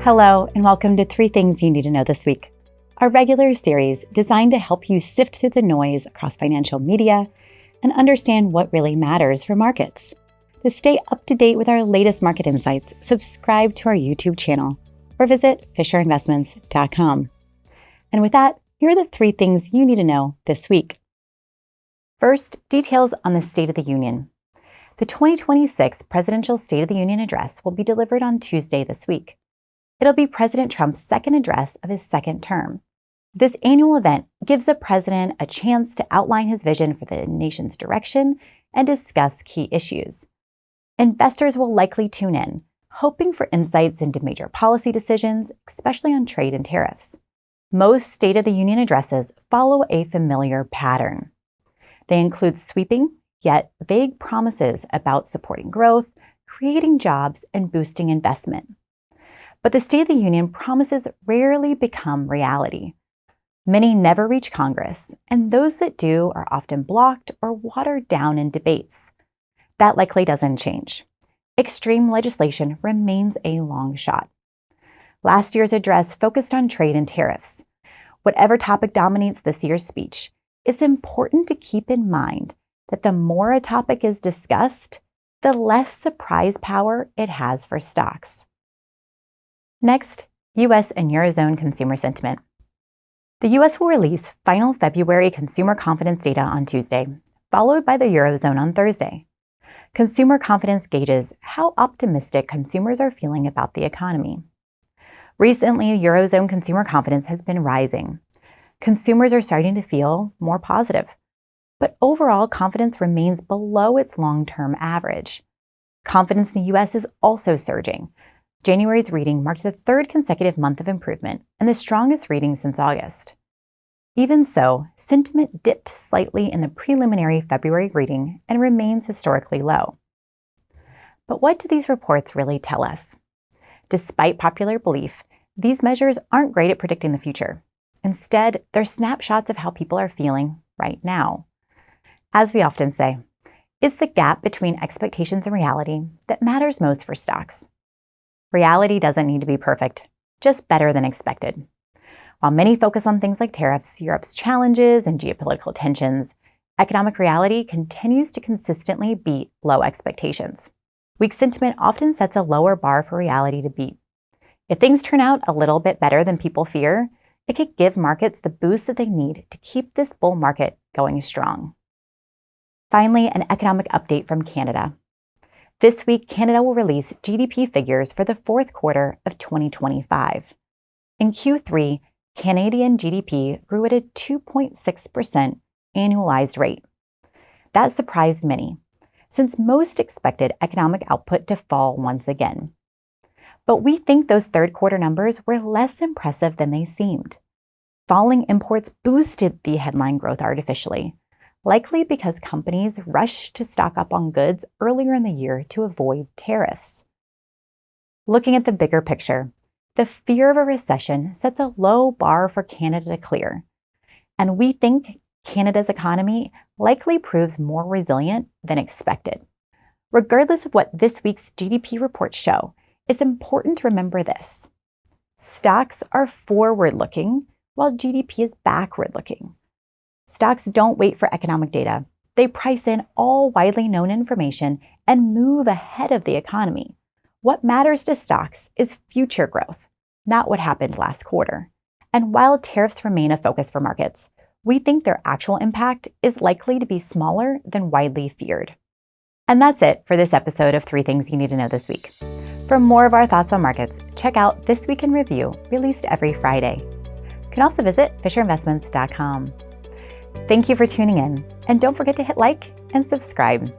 Hello, and welcome to 3 Things You Need to Know This Week, our regular series designed to help you sift through the noise across financial media and understand what really matters for markets. To stay up to date with our latest market insights, subscribe to our YouTube channel or visit fisherinvestments.com. And with that, here are the 3 things you need to know this week. First, details on the State of the Union. The 2026 Presidential State of the Union address will be delivered on Tuesday this week. It'll be President Trump's second address of his second term. This annual event gives the president a chance to outline his vision for the nation's direction and discuss key issues. Investors will likely tune in, hoping for insights into major policy decisions, especially on trade and tariffs. Most State of the Union addresses follow a familiar pattern. They include sweeping, yet vague promises about supporting growth, creating jobs, and boosting investment. But the State of the Union promises rarely become reality. Many never reach Congress, and those that do are often blocked or watered down in debates. That likely doesn't change. Extreme legislation remains a long shot. Last year's address focused on trade and tariffs. Whatever topic dominates this year's speech, it's important to keep in mind that the more a topic is discussed, the less surprise power it has for stocks. Next, U.S. and Eurozone consumer sentiment. The U.S. will release final February consumer confidence data on Tuesday, followed by the Eurozone on Thursday. Consumer confidence gauges how optimistic consumers are feeling about the economy. Recently, Eurozone consumer confidence has been rising. Consumers are starting to feel more positive, but overall confidence remains below its long-term average. Confidence in the U.S. is also surging. January's reading marked the 3rd consecutive month of improvement and the strongest reading since August. Even so, sentiment dipped slightly in the preliminary February reading and remains historically low. But what do these reports really tell us? Despite popular belief, these measures aren't great at predicting the future. Instead, they're snapshots of how people are feeling right now. As we often say, it's the gap between expectations and reality that matters most for stocks. Reality doesn't need to be perfect, just better than expected. While many focus on things like tariffs, Europe's challenges, and geopolitical tensions, economic reality continues to consistently beat low expectations. Weak sentiment often sets a lower bar for reality to beat. If things turn out a little bit better than people fear, it could give markets the boost that they need to keep this bull market going strong. Finally, an economic update from Canada. This week, Canada will release GDP figures for the 4th quarter of 2025. In Q3, Canadian GDP grew at a 2.6% annualized rate. That surprised many, since most expected economic output to fall once again. But we think those 3rd quarter numbers were less impressive than they seemed. Falling imports boosted the headline growth artificially, likely because companies rushed to stock up on goods earlier in the year to avoid tariffs. Looking at the bigger picture, the fear of a recession sets a low bar for Canada to clear, and we think Canada's economy likely proves more resilient than expected. Regardless of what this week's GDP reports show, it's important to remember this. Stocks are forward-looking, while GDP is backward-looking. Stocks don't wait for economic data. They price in all widely known information and move ahead of the economy. What matters to stocks is future growth, not what happened last quarter. And while tariffs remain a focus for markets, we think their actual impact is likely to be smaller than widely feared. And that's it for this episode of 3 Things You Need to Know This Week. For more of our thoughts on markets, check out This Week in Review, released every Friday. You can also visit fisherinvestments.com. Thank you for tuning in, and don't forget to hit like and subscribe.